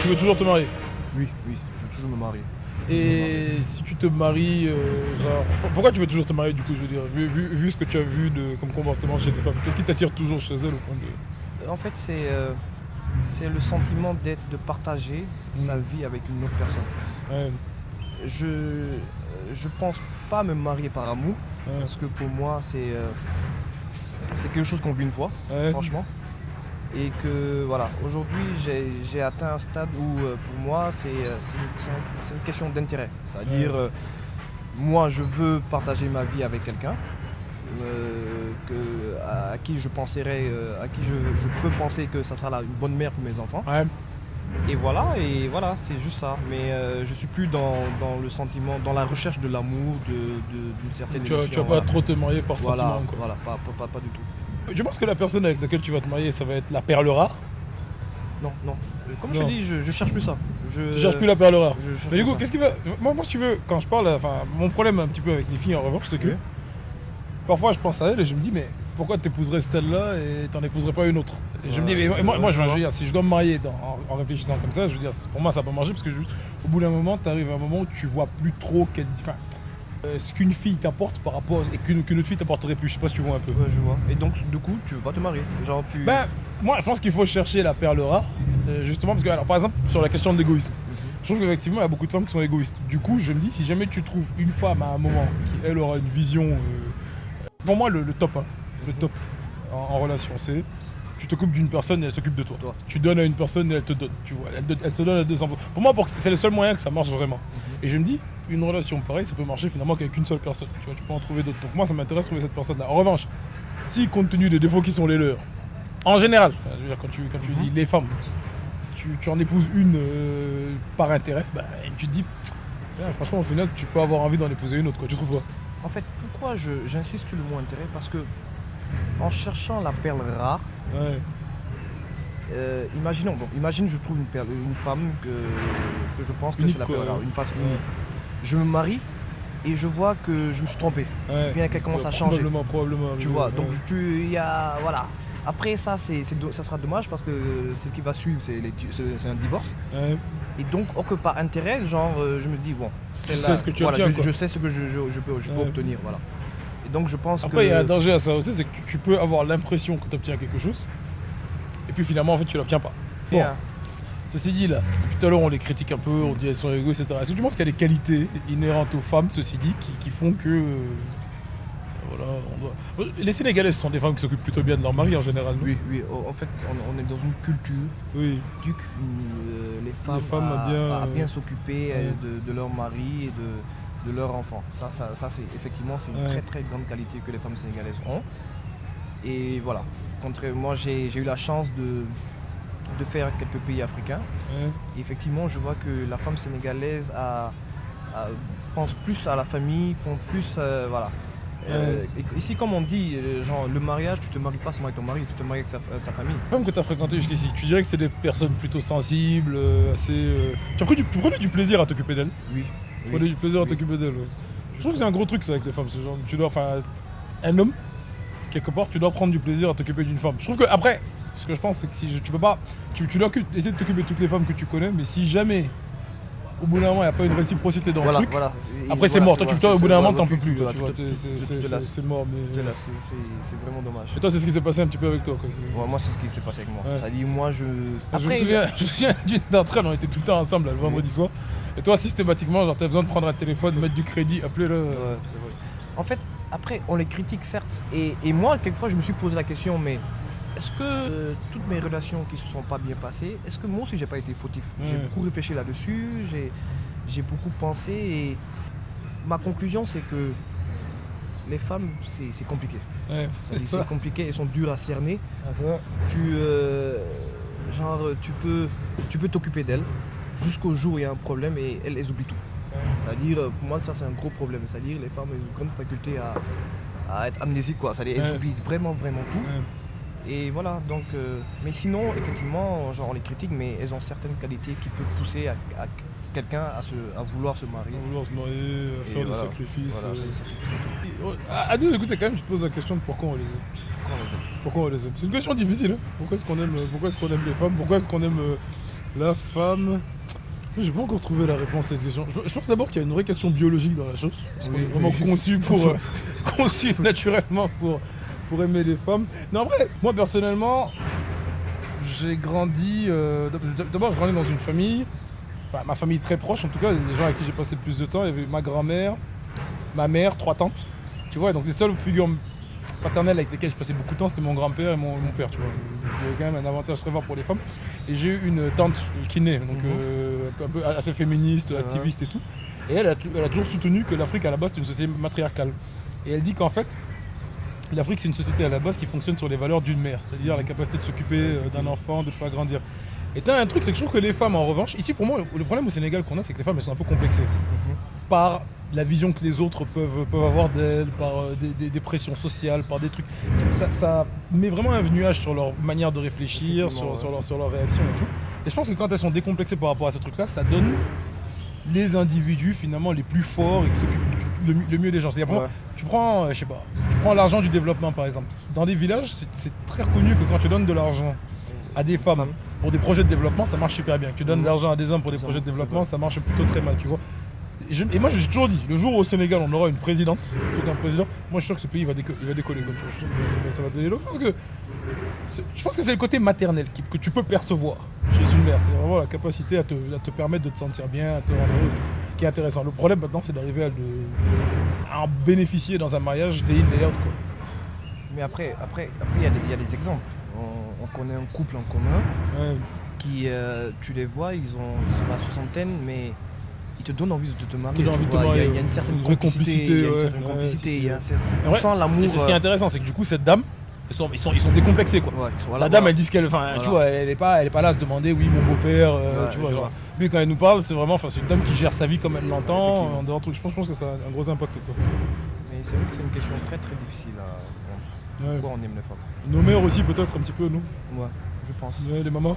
Tu veux toujours te marier? Oui, oui, je veux toujours me marier. Et si tu te maries, genre... Pourquoi tu veux toujours te marier du coup, je veux dire, vu ce que tu as vu comme comportement chez les femmes, qu'est-ce qui t'attire toujours chez elles au point de... En fait, c'est le sentiment de partager sa vie avec une autre personne. Ouais, Je pense pas me marier par amour, ouais, parce que pour moi, c'est quelque chose qu'on vit une fois, ouais. franchement. Et que voilà, aujourd'hui j'ai atteint un stade où pour moi c'est une question d'intérêt. C'est-à-dire moi je veux partager ma vie avec quelqu'un à qui je penserai, à qui je peux penser que ça sera une bonne mère pour mes enfants. Ouais. Et voilà, c'est juste ça. Mais je suis plus dans le sentiment, dans la recherche de l'amour, d'une certaine Tu vas émotion, pas voilà. trop te marier par sentiment, quoi. Voilà, pas du tout. Je pense que la personne avec laquelle tu vas te marier, ça va être la perle rare. Non. Comme je Non. te dis, je cherche plus ça. Tu cherches plus la perle rare. Je cherche Mais du plus coup, ça. qu'est-ce qui va... Moi, si tu veux, quand je parle, enfin, mon problème un petit peu avec les filles, en revanche, c'est que Oui. parfois je pense à elles et je me dis, mais pourquoi t'épouserais celle-là et t'en épouserais pas une autre? Et je me dis, mais moi, je veux dire, si je dois me marier en réfléchissant comme ça, je veux dire, pour moi, ça va pas marcher parce que juste, au bout d'un moment, t'arrives à un moment où tu vois plus trop ce qu'une fille t'apporte par rapport et qu'une autre fille t'apporterait plus. Je sais pas si tu vois un peu. Ouais, je vois. Et donc, du coup, tu veux pas te marier? Genre, Ben, moi, je pense qu'il faut chercher la perle rare, justement, parce que, alors, par exemple, sur la question de l'égoïsme, je trouve qu'effectivement, il y a beaucoup de femmes qui sont égoïstes. Du coup, je me dis, si jamais tu trouves une femme à un moment qui, elle, aura une vision. Pour moi, le top, hein, le top en relation, c'est. Tu t'occupes d'une personne et elle s'occupe de toi. Tu donnes à une personne et elle te donne. Tu vois, elle te donne à 200%. Pour moi, c'est le seul moyen que ça marche vraiment. Et je me dis, une relation pareille, ça peut marcher finalement qu'avec une seule personne. Tu vois, tu peux en trouver d'autres. Donc moi, ça m'intéresse de trouver cette personne-là. En revanche, si compte tenu des défauts qui sont les leurs, en général, je veux dire, quand tu dis les femmes, tu en épouses une par intérêt, bah, tu te dis, tiens, franchement, au final, tu peux avoir envie d'en épouser une autre, quoi. Tu trouves quoi? En fait, pourquoi j'insiste sur le mot intérêt? Parce que en cherchant la perle rare, Ouais. imagine je trouve une femme que je pense que Unique, c'est la quoi. perle rare, une femme Ouais. unique. Je me marie et je vois que je me suis trompé. Ouais. Bien qu'elle commence à changer. Probablement. Tu vois, ouais. donc il y a voilà. Après ça, ça sera dommage parce que ce qui va suivre, c'est un divorce. Ouais. Et donc, que par intérêt, genre, je me dis, bon, Tu celle-là, sais ce que tu voilà, obtiens, quoi. je sais ce que je peux Ouais. obtenir, voilà. Et donc, je pense Après, il y a un que... danger à ça aussi, c'est que tu peux avoir l'impression que tu obtiens quelque chose, et puis finalement, en fait, tu l'obtiens pas. Bon, Yeah. ceci dit, là, depuis tout à l'heure, on les critique un peu, on dit elles sont égoïstes, etc. Est-ce que tu penses qu'il y a des qualités inhérentes aux femmes, ceci dit, qui font que... voilà, on doit... Les Sénégalaises sont des femmes qui s'occupent plutôt bien de leur mari en général, non? Oui, en fait, on est dans une culture Oui. les femmes, femmes à bien bien, s'occuper de leur mari et de leur enfant. Ça c'est effectivement c'est une Ouais. très très grande qualité que les femmes sénégalaises ont. Et voilà. Moi j'ai eu la chance de faire quelques pays africains. Ouais. Et effectivement, je vois que la femme sénégalaise pense plus à la famille, pense plus voilà. Et ici, comme on dit, genre le mariage, tu te maries pas seulement avec ton mari, tu te maries avec sa famille. Les femmes que tu as fréquentées jusqu'ici, tu dirais que c'est des personnes plutôt sensibles, assez... Tu prenais du plaisir à t'occuper d'elles? Oui. Tu prenais du plaisir à t'occuper d'elles, ouais. Je trouve que c'est un gros truc ça avec les femmes, genre, un homme, quelque part, tu dois prendre du plaisir à t'occuper d'une femme. Je trouve que après, ce que je pense, c'est que si tu peux pas, tu dois essayer de t'occuper de toutes les femmes que tu connais, mais si jamais, au bout d'un moment, il n'y a pas une réciprocité dans le truc, après c'est mort. Toi, au bout d'un moment, t'en peux plus, là, tu vois, c'est mort. Mais... C'est vraiment dommage. Et toi, c'est ce qui s'est passé un petit peu avec toi, quoi. Ouais, moi, c'est ce qui s'est passé avec moi. Ouais. Ça dit, moi, je. Je me souviens d'une d'entre elles, on était tout le temps ensemble là, le vendredi soir. Et toi, systématiquement, genre, t'as besoin de prendre un téléphone, mettre du crédit, appeler-le. Ouais, c'est vrai. En fait, après, on les critique certes. Et moi, quelquefois, je me suis posé la question, mais est-ce que toutes mes relations qui se sont pas bien passées, est-ce que moi aussi, j'ai pas été fautif? J'ai beaucoup réfléchi là-dessus, j'ai beaucoup pensé. Et ma conclusion, c'est que les femmes, c'est compliqué. Ouais, C'est compliqué, elles sont dures à cerner. Ah, ça. Tu peux t'occuper d'elles jusqu'au jour où il y a un problème et elles oublient tout. Ouais. C'est-à-dire, pour moi, ça c'est un gros problème. C'est-à-dire, les femmes ont une grande faculté à être amnésiques, quoi. C'est-à-dire, elles oublient vraiment tout. Ouais. Et voilà, donc. Mais sinon, effectivement, genre, on les critique, mais elles ont certaines qualités qui peuvent pousser à quelqu'un à vouloir se marier. À vouloir se marier, à faire des voilà. sacrifices. Voilà, faire des sacrifices et tout. À nous écouter quand même, je te pose la question de pourquoi on les aime. Pourquoi on les aime? Pourquoi on les aime? C'est une question difficile. Hein. Pourquoi est-ce qu'on aime les femmes? Pourquoi est-ce qu'on aime La femme. J'ai pas encore trouvé la réponse à cette question. Je pense d'abord qu'il y a une vraie question biologique dans la chose. Parce qu'on est vraiment conçu conçu naturellement pour aimer les femmes. Non, après, moi personnellement, j'ai grandi. D'abord, je grandis dans une famille. Enfin, ma famille très proche, en tout cas, les gens avec qui j'ai passé le plus de temps. Il y avait ma grand-mère, ma mère, 3 tantes. Tu vois, donc les seules figures paternelles avec lesquelles je passais beaucoup de temps, c'était mon grand-père et mon père, tu vois. J'avais quand même un avantage très fort pour les femmes. Et j'ai eu une tante kiné, donc un peu assez féministe, activiste et tout. Et elle a toujours soutenu que l'Afrique, à la base, c'était une société matriarcale. Et elle dit qu'en fait, l'Afrique, c'est une société à la base qui fonctionne sur les valeurs d'une mère, c'est-à-dire la capacité de s'occuper d'un enfant, de le faire grandir. Et t'as un truc, c'est que je trouve que les femmes, en revanche, ici pour moi, le problème au Sénégal qu'on a, c'est que les femmes, elles sont un peu complexées. Par la vision que les autres peuvent avoir d'elles, par des pressions sociales, par des trucs. Ça met vraiment un nuage sur leur manière de réfléchir, sur leur réaction et tout. Et je pense que quand elles sont décomplexées par rapport à ce truc-là, ça donne les individus finalement les plus forts et qui s'occupent le mieux des gens. C'est-à-dire, tu prends, je sais pas, tu prends l'argent du développement par exemple. Dans des villages, c'est très reconnu que quand tu donnes de l'argent à des femmes pour des projets de développement, ça marche super bien. Que tu donnes de l'argent à des hommes pour des projets de développement, ça marche plutôt très mal, tu vois. Et moi j'ai toujours dit, le jour où au Sénégal on aura une présidente, plutôt qu'un président, moi je suis sûr que ce pays il va décoller. Comme ça. Je suis sûr que ça va donner l'eau. Je pense que c'est le côté maternel que tu peux percevoir chez une mère. C'est vraiment la capacité à te permettre de te sentir bien, à te rendre heureux, qui est intéressant. Le problème maintenant c'est d'arriver à en bénéficier dans un mariage day in day out, quoi. Mais après il y a des exemples. On connaît un couple en commun qui, tu les vois, ils ont la soixantaine, mais ils te donnent envie de te marier. Il y a une certaine complicité. On sent l'amour. Et c'est ce qui est intéressant, c'est que du coup cette dame, ils sont décomplexés, quoi. La dame elle dit ce qu'elle, tu vois, elle est pas là à se demander oui mon beau-père, tu vois. Genre, lui quand elle nous parle, c'est vraiment, c'est une dame qui gère sa vie comme elle l'entend, en dehors de trucs. Je pense que ça a un gros impact, quoi. Mais c'est vrai que c'est une question très très difficile à répondre. Pourquoi on aime les femmes? Nos mères aussi peut-être un petit peu, non? Ouais, je pense. Les mamans.